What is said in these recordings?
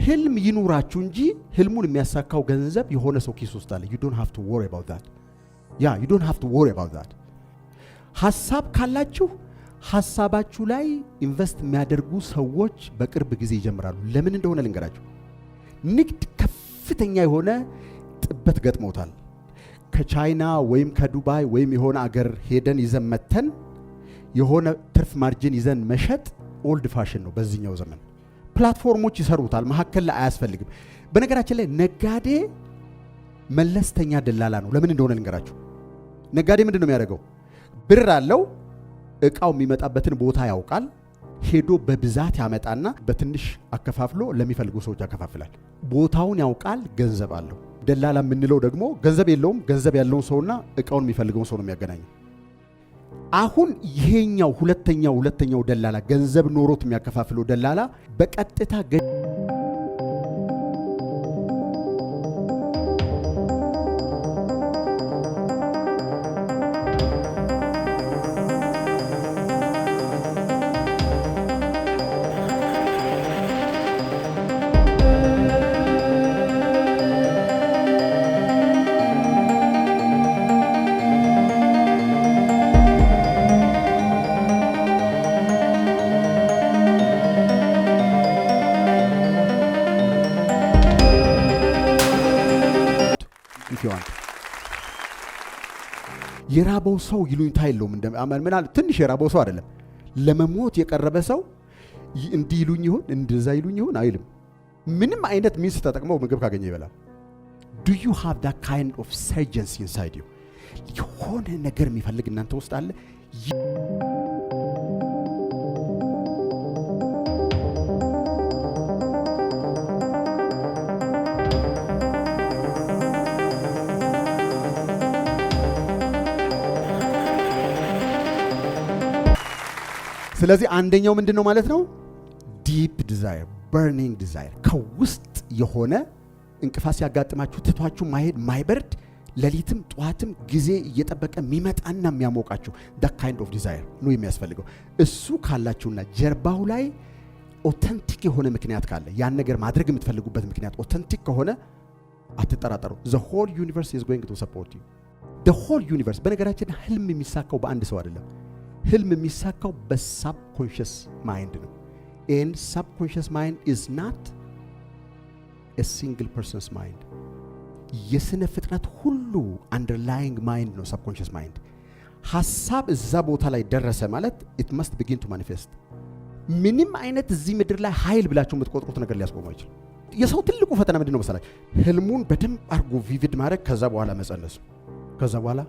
ህልም ይኑራችሁ እንጂ ህልሙን የሚያሳካው ገንዘብ የሆነ ሰው ኪስ ውስጥ አለ። you don't have to worry about that. you don't have to worry about that. ሐሳብ ካላችሁ ሐሳባችሁ ላይ ኢንቨስት የሚያደርጉ ሰዎች በቅርብ ጊዜ ይጀምራሉ። ለምን እንደሆነ ልንገራችሁ። ንግድ ከፍተኛ የሆነ ጥበት ገጥሞታል። ከቻይና ወይም ከዱባይ ወይም የሆነ አገር ሄደን ይዘን መተን የሆነ ትርፍ ማርጂን ይዘን መሸጥ ኦልድ ፋሽን ነው በዚህኛው ዘመን። ፕላትፎርሞች ይሰሩታል፣ መሐከል ላይ አያስፈልግም። በነገራችን ላይ ነጋዴ መለስተኛ ደላላ ነው። ለምን እንደሆነ ልንገራችሁ። ነጋዴ ምንድን ነው የሚያደርገው? ብር አለው፣ እቃው የሚመጣበትን ቦታ ያውቃል። ሄዶ በብዛት ያመጣና በትንሽ አከፋፍሎ ለሚፈልጉ ሰዎች ያከፋፍላል። ቦታውን ያውቃል፣ ገንዘብ አለው። ደላላ የምንለው ደግሞ ገንዘብ የለውም፣ ገንዘብ ያለውን ሰውና እቃውን የሚፈልገውን ሰው ነው የሚያገናኘው። አሁን ይሄኛው ሁለተኛው ደላላ ገንዘብ ኖሮት የሚያከፋፍለው ደላላ በቀጥታ የራበው ሰው ይሉኝታ የለውም። ምናል ትንሽ የራበው ሰው አይደለም፣ ለመሞት የቀረበ ሰው እንዲህ ይሉኝ ይሁን እንደዛ ይሉኝ ይሁን አይልም። ምንም አይነት ሚንስ ተጠቅመው ምግብ ካገኘ ይበላል። do you have that kind of urgency inside you? የሆነ ነገር የሚፈልግ እናንተ ውስጥ አለ። ስለዚህ አንደኛው ምንድነው ማለት ነው? ዲፕ ዲዛይር፣ በርኒንግ ዲዛይር። ከውስጥ የሆነ እንቅፋት ሲያጋጥማችሁ ትቷችሁ ማሄድ ማይበርድ ሌሊትም ጧትም ጊዜ እየጠበቀ የሚመጣና የሚያሞቃችሁ that kind of desire ነው የሚያስፈልገው። እሱ ካላችሁና ጀርባው ላይ ኦተንቲክ የሆነ ምክንያት ካለ ያን ነገር ማድረግ የምትፈልጉበት ምክንያት ኦተንቲክ ከሆነ አትጠራጠሩ። the whole universe is going to support you. the whole universe። በነገራችን ህልም የሚሳካው በአንድ ሰው አይደለም። ህልም የሚሳካው በሳብኮንሽስ ማይንድ ነው። and subconscious mind is not a single person's mind. የስነ ፍጥረት ሁሉ underlying mind ነው subconscious mind። ሐሳብ እዛ ቦታ ላይ ደረሰ ማለት it must begin to manifest። ምንም አይነት እዚህ ምድር ላይ ኃይል ብላችሁ የምትቆጥሩት ነገር ሊያስቆመው ይችላል። የሰው ትልቁ ፈተና ምንድነው መሰላችሁ? ህልሙን በደንብ አርጎ ቪቪድ ማድረግ፣ ከዛ በኋላ መጸነሱ፣ ከዛ በኋላ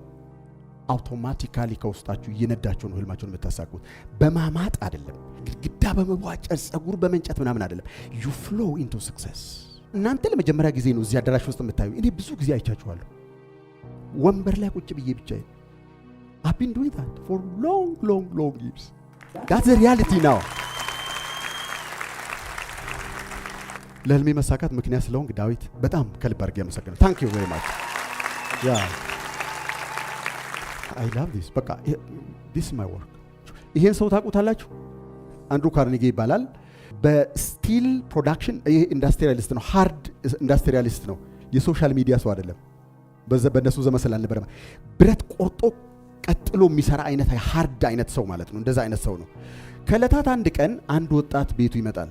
አውቶማቲካሊ ከውስጣችሁ እየነዳችሁ ነው ህልማችሁን የምታሳኩት። በማማጥ አይደለም፣ ግድግዳ በመቧጨር ጸጉር በመንጨት ምናምን አይደለም። you flow into success። እናንተ ለመጀመሪያ ጊዜ ነው እዚህ አዳራሽ ውስጥ የምታዩ። እኔ ብዙ ጊዜ አይቻችኋለሁ። ወንበር ላይ ቁጭ ብዬ ብቻ I've been doing that for long years. That's the reality now. ለህልሜ መሳካት ምክንያት ስለሆንክ ዳዊት በጣም ከልብ አድርጌ አመሰግናለሁ። thank you very much. I love this. በቃ this is my work. ይሄን ሰው ታውቁታላችሁ? አንድሩ ካርኔጊ ይባላል። በስቲል ፕሮዳክሽን ኢንዱስትሪያሊስት ነው። ሃርድ ኢንዱስትሪያሊስት ነው። የሶሻል ሚዲያ ሰው አይደለም። በእነሱ ዘመን ስላልነበረ ብረት ቆርጦ ቀጥሎ የሚሰራ አይነት ሃርድ አይነት ሰው ማለት ነው። እንደዛ አይነት ሰው ነው። ከዕለታት አንድ ቀን አንድ ወጣት ቤቱ ይመጣል።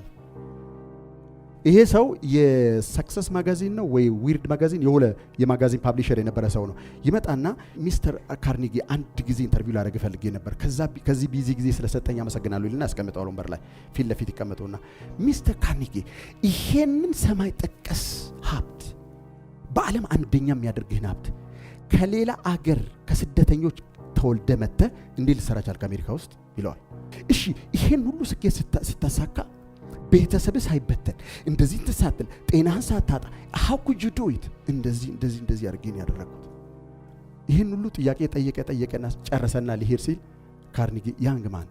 ይሄ ሰው የሰክሰስ ማጋዚን ነው ወይ ዊርድ ማጋዚን የሆነ የማጋዚን ፐብሊሸር የነበረ ሰው ነው። ይመጣና ሚስተር ካርኔጊ አንድ ጊዜ ኢንተርቪው ላደርግ ፈልጌ ነበር፣ ከዚህ ቢዚ ጊዜ ስለሰጠኝ አመሰግናለሁ ይልና ያስቀምጠው ወንበር ላይ ፊት ለፊት ይቀመጡና ሚስተር ካርኔጊ ይሄንን ሰማይ ጠቀስ ሀብት በዓለም አንደኛ የሚያደርግህን ሀብት ከሌላ አገር ከስደተኞች ተወልደ መተ እንዴ ልሰራ ቻልክ አሜሪካ ውስጥ ይለዋል። እሺ ይሄን ሁሉ ስኬት ስታሳካ ቤተሰብህ ሳይበተን እንደዚህ ተሳተል ጤናህን ሳታጣ how could you do it? እንደዚህ አድርጌን ያደረኩት። ይሄን ሁሉ ጥያቄ ጠየቀና ጨረሰና ሊሄድ ሲል ካርኔጊ ያንግ ማን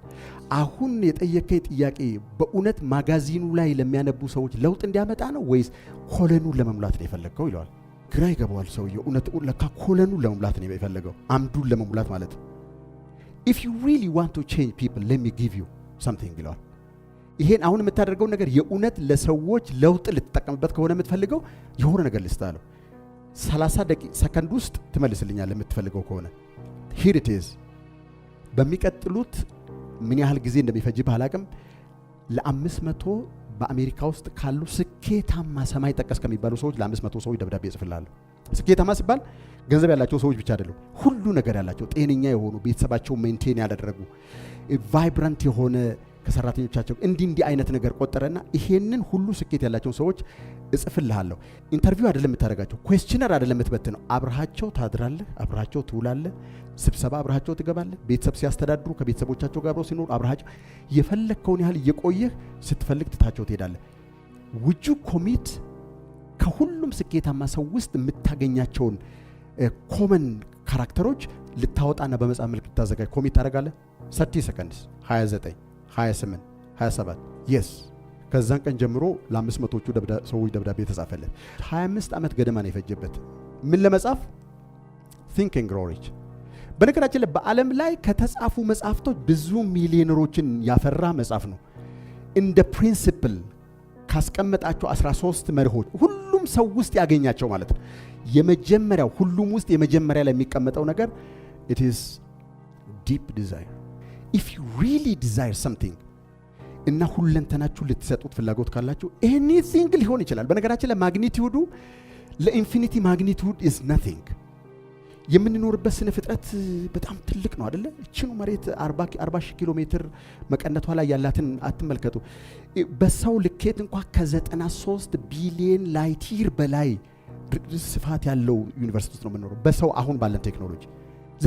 አሁን የጠየቀኝ ጥያቄ በእውነት ማጋዚኑ ላይ ለሚያነቡ ሰዎች ለውጥ እንዲያመጣ ነው ወይስ ኮለኑን ለመሙላት ነው የፈለግከው ይለዋል። ግራ ይገባዋል ሰውየው። እውነት ለካ ኮለኑን ለመሙላት ነው የፈለገው፣ አምዱን ለመሙላት ማለት። if you really want to change people let me give you something ይለዋል። ይሄን አሁን የምታደርገው ነገር የእውነት ለሰዎች ለውጥ ልትጠቀምበት ከሆነ የምትፈልገው የሆነ ነገር ልስጣለሁ 30 ሰከንድ ውስጥ ትመልስልኛለህ የምትፈልገው ከሆነ here it is በሚቀጥሉት ምን ያህል ጊዜ እንደሚፈጅብህ አላቅም ለ500 በአሜሪካ ውስጥ ካሉ ስኬታማ ሰማይ ጠቀስ ከሚባሉ ሰዎች ለ500 ሰዎች ደብዳቤ ጽፍላለሁ ስኬታማ ሲባል ገንዘብ ያላቸው ሰዎች ብቻ አይደሉም ሁሉ ነገር ያላቸው ጤነኛ የሆኑ ቤተሰባቸው ሜንቴን ያደረጉ ቫይብራንት የሆነ ከሰራተኞቻቸው እንዲህ አይነት ነገር ቆጠረና ይሄንን ሁሉ ስኬት ያላቸው ሰዎች እጽፍልሃለሁ ኢንተርቪው አይደለም የምታደርጋቸው ኩዌስቸነር አይደለም የምትበትነው አብራቸው ታድራለህ አብራቸው ትውላለህ ስብሰባ አብራቸው ትገባለህ ቤተሰብ ሲያስተዳድሩ ከቤተሰቦቻቸው ጋር አብረው ሲኖሩ አብራቸው የፈለከውን ያህል እየቆየህ ስትፈልግ ትታቸው ትሄዳለህ ውጁ ኮሚት ከሁሉም ስኬታማ ሰው ውስጥ የምታገኛቸውን ኮመን ካራክተሮች ልታወጣና በመጽሐፍ መልክ ልታዘጋጅ ኮሚት ታደርጋለህ 30 seconds 29 28 27 yes ከዛን ቀን ጀምሮ ለ500ዎቹ ሰዎች ደብዳቤ ተጻፈለት 25 ዓመት ገደማ ነው የፈጀበት ምን ለመጻፍ think and grow rich በነገራችን ላይ በዓለም ላይ ከተጻፉ መጽሐፍቶች ብዙ ሚሊዮነሮችን ያፈራ መጽሐፍ ነው እንደ ፕሪንሲፕል ካስቀመጣቸው 13 መርሆች ሁሉም ሰው ውስጥ ያገኛቸው ማለት ነው የመጀመሪያው ሁሉም ውስጥ የመጀመሪያ ላይ የሚቀመጠው ነገር it is deep desire if you really desire something እና ሁለንተናችሁ ልትሰጡት ፍላጎት ካላችሁ anything ሊሆን ይችላል በነገራችን ላይ ማግኒቲዩዱ ለኢንፊኒቲ ማግኒቲዩድ is nothing የምንኖርበት ስነ ፍጥረት በጣም ትልቅ ነው አይደለ እቺኑ መሬት 40 ኪሎ ሜትር መቀነቷ ላይ ያላትን አትመልከቱ በሰው ልኬት እንኳን ከ93 ቢሊዮን ላይት ይር በላይ ስፋት ያለው ዩኒቨርሲቲ ውስጥ ነው የምንኖረው በሰው አሁን ባለን ቴክኖሎጂ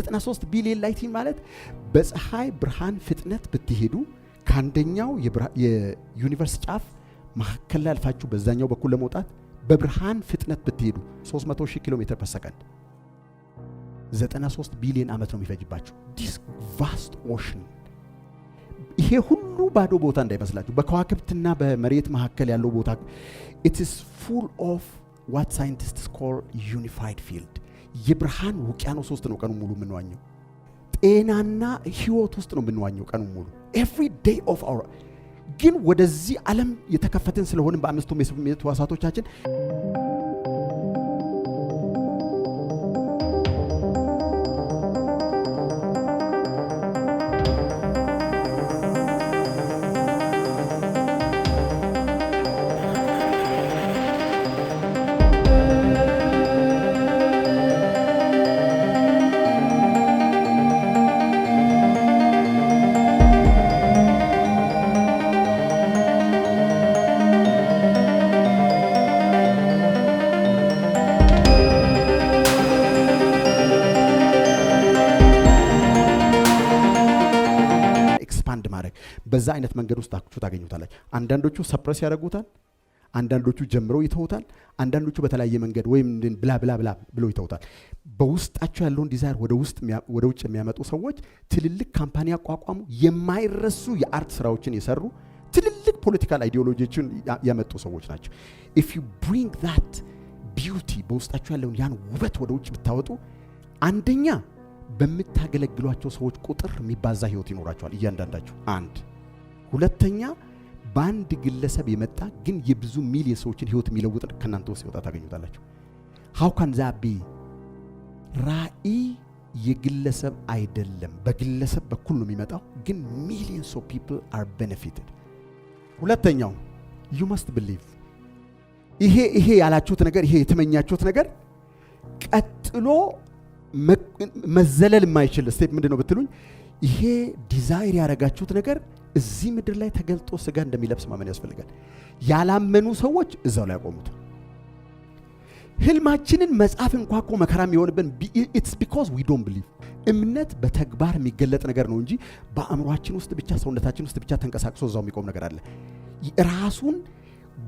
93 ቢሊዮን ላይት ይር ማለት በፀሐይ ብርሃን ፍጥነት ብትሄዱ ከአንደኛው የዩኒቨርስ ጫፍ መካከል ላይ አልፋችሁ በዛኛው በኩል ለመውጣት በብርሃን ፍጥነት ብትሄዱ 300,000 ኪሎ ሜትር በሰከንድ 93 ቢሊዮን ዓመት ነው የሚፈጅባችሁ this vast ocean ይሄ ሁሉ ባዶ ቦታ እንዳይመስላችሁ በከዋክብትና በመሬት መካከል ያለው ቦታ it is full of what scientists call unified field የብርሃን ውቅያኖስ ውስጥ ነው ቀኑ ሙሉ የምንዋኘው ጤናና ህይወት ውስጥ ነው የምንዋኘው ቀኑ ሙሉ every day of our ግን ወደዚህ ዓለም የተከፈተን ስለሆነ በአምስቱ የስሜት ሕዋሳቶቻችን በዛ አይነት መንገድ ውስጥ ታገኙታላችሁ አንዳንዶቹ ሰፕረስ ያደርጉታል አንዳንዶቹ ጀምረው ይተውታል አንዳንዶቹ በተለያየ መንገድ ወይም ብላ ብላ ብላ ብለው ይተውታል በውስጣቸው ያለውን ዲዛይር ወደ ውጭ የሚያመጡ ሰዎች ትልልቅ ካምፓኒ አቋቋሙ የማይረሱ የአርት ስራዎችን የሰሩ ትልልቅ ፖለቲካል አይዲዮሎጂዎችን ያመጡ ሰዎች ናቸው if you bring that beauty በውስጣቸው ያለውን ያን ውበት ወደ ውጭ ብታወጡ አንደኛ በመታገለግሏቸው ሰዎች ቁጥር የሚባዛ ህይወት ይኖራቸዋል እያንዳንዳቸው አንድ ሁለተኛ ባንድ ግለሰብ የመጣ ግን የብዙ ሚሊዮን ሰዎችን ህይወት የሚለውጥ ከናንተ ውስጥ ይወጣ ታገኙታላችሁ how can that be ራእይ የግለሰብ አይደለም በግለሰብ በኩል ነው የሚመጣው ግን millions of people are benefited ሁለተኛው you must believe ይሄ ያላችሁት ነገር ይሄ የተመኛችሁት ነገር ቀጥሎ መዘለል የማይችል ስቴፕ ምንድነው ብትሉኝ ይሄ ዲዛይር ያረጋችሁት ነገር እዚህ ምድር ላይ ተገልጦ ስጋ እንደሚለብስ ማመን ያስፈልጋል ያላመኑ ሰዎች እዛው ላይ ያቆሙት ህልማችንን መጻፍ እንኳን እኮ መከራም ይሆንብን it's because we don't believe እምነት በተግባር የሚገለጥ ነገር ነው እንጂ በአእምሮአችን ውስጥ ብቻ ሰውነታችን ውስጥ ብቻ ተንቀሳቅሶ እዛው የሚቆም ነገር አለ ራሱን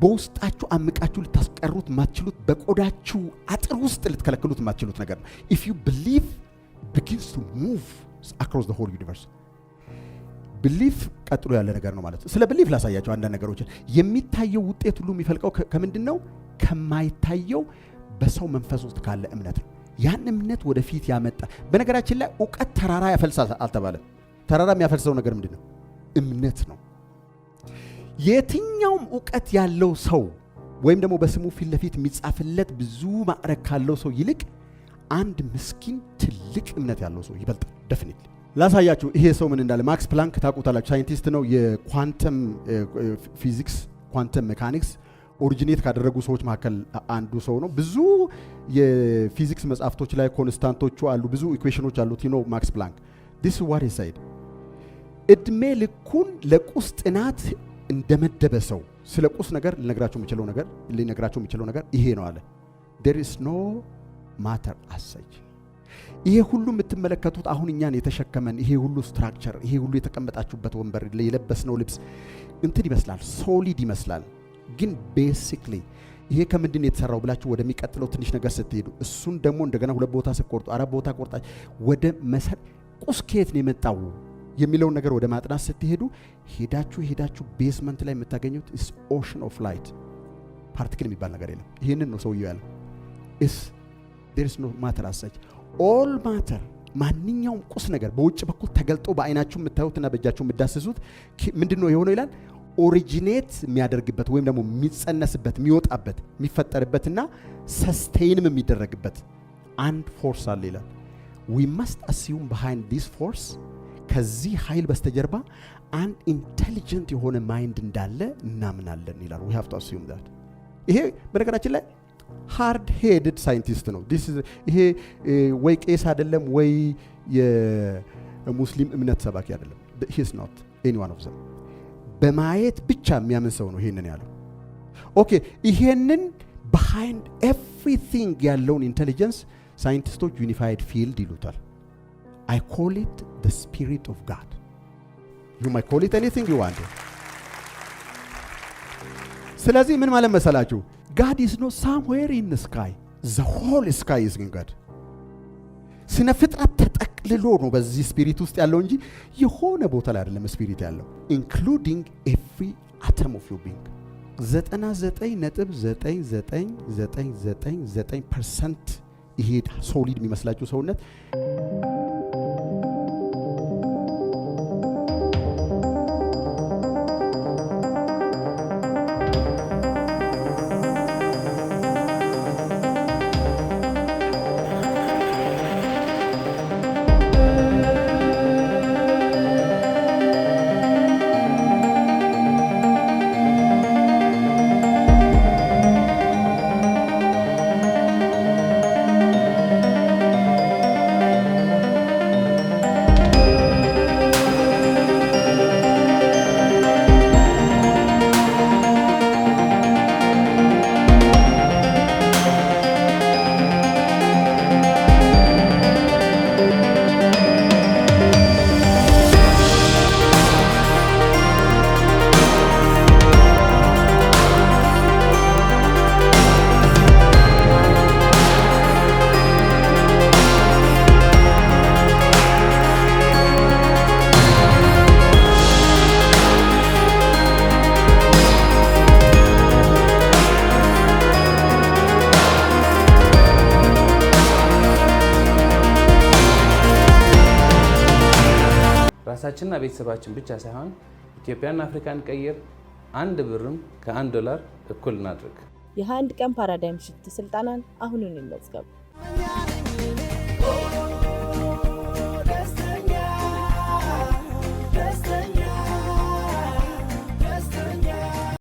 በውስጣችሁ አምቃችሁ ልታስቀሩት ማትችሉት በቆዳችሁ አጥር ውስጥ ልትከለክሉት ማትችሉት ነገር ነው if you believe begins to move across the whole universe belief ቀጥሎ ያለ ነገር ነው ማለት ነው ስለ belief ላሳያችሁ አንዳንድ ነገሮችን የሚታየው ውጤት ሁሉ የሚፈልቀው ከምንድነው ከማይታየው በሰው መንፈስ ውስጥ ካለ እምነት ነው ያን እምነት ወደፊት ያመጣ በነገራችን ላይ ዕውቀት ተራራ ያፈልሳል አልተባለም ተራራ የሚያፈልሰው ነገር ምንድነው እምነት ነው የትኛውም ዕውቀት ያለው ሰው ወይም ደግሞ በስሙ ፊት ለፊት የሚጻፍለት ብዙ ማዕረግ ካለው ሰው ይልቅ አንድ ምስኪን ትልቅ እምነት ያለው ሰው ይበልጣል። ዴፊኒትሊ ላሳያችሁ። ይሄ ሰው ምን እንዳለ ማክስ ፕላንክ ታውቁታላችሁ። ሳይንቲስት ነው። የኳንተም ፊዚክስ ኳንተም ሜካኒክስ ኦሪጂኔት ካደረጉ ሰዎች መካከል አንዱ ሰው ነው። ብዙ የፊዚክስ መጽሐፍቶች ላይ ኮንስታንቶቹ አሉ፣ ብዙ ኢኩዌሽኖች አሉት። ዩ ኖ ማክስ ፕላንክ this is what he said እድሜ ልኩን ለቁስ ጥናት እንደመደበ ሰው ስለ ቁስ ነገር ሊነግራቸው የሚችለው ነገር ይሄ ነው አለ። there is no matter as such። ይሄ ሁሉ የምትመለከቱት አሁን እኛን የተሸከመን ይሄ ሁሉ ስትራክቸር፣ ይሄ ሁሉ የተቀመጣችሁበት ወንበር፣ የለበስነው ልብስ እንትን ይመስላል፣ ሶሊድ ይመስላል። ግን ቤሲክሊ ይሄ ከምንድን የተሰራው ብላችሁ ወደሚቀጥለው ትንሽ ነገር ስትሄዱ እሱን ደግሞ እንደገና 2 ቦታ ስትቆርጡ 4 ቦታ ቆርጣችሁ ወደ ቁስ ከየት ነው የመጣው የሚለውን ነገር ወደ ማጥናት ስትሄዱ ሄዳችሁ ቤዝመንት ላይ የምታገኙት is ocean of light ፓርቲክል የሚባል ነገር የለም። ይሄንን ነው ሰውየው ያለው there is no matter as such all matter ማንኛውም ቁስ ነገር በውጭ በኩል ተገልጦ በአይናችሁ የምታዩትና በእጃችሁ የምዳስሱት ምንድነው የሆነው ይላል ኦሪጂኔት የሚያደርግበት ወይም ደግሞ የሚጸነስበት የሚወጣበት የሚፈጠርበትና ሰስቴይንም የሚደረግበት አንድ ፎርስ አለ ይላል። we must assume behind this force ከዚህ ኃይል በስተጀርባ አንድ ኢንቴሊጀንት የሆነ ማይንድ እንዳለ እናምናለን ይላል። we have to assume that ይሄ በነገራችን ላይ ሃርድ ሄድድ ሳይንቲስት ነው። ይሄ ወይ ቄስ አይደለም ወይ የሙስሊም እምነት ሰባኪ አይደለም። he is not any one of them። በማየት ብቻ የሚያምን ሰው ነው ይሄንን ያለው። ኦኬ ይሄንን behind everything ያለውን ኢንቴሊጀንስ ሳይንቲስቶች ዩኒፋይድ ፊልድ ይሉታል። I call it the spirit of God. You might call it anything you want. ስለዚህ ምን ማለት መሰላችሁ? God is not somewhere in the sky. The whole sky is in God. ስነ ፍጥረት ተጠቅልሎ ነው በዚህ ስፒሪት ውስጥ ያለው እንጂ የሆነ ቦታ ላይ አይደለም ስፒሪት ያለው including every atom of your being 99.9999% ይሄ ሶሊድ የሚመስላችሁ ሰውነት ራሳችንና ቤተሰባችን ብቻ ሳይሆን ኢትዮጵያና አፍሪካን ቀይር። 1 ብርም ከ$1 እኩል እናድርግ። የ21 ቀን ፓራዳይም ሽፍት ስልጠናን አሁኑን ይመዝገቡ።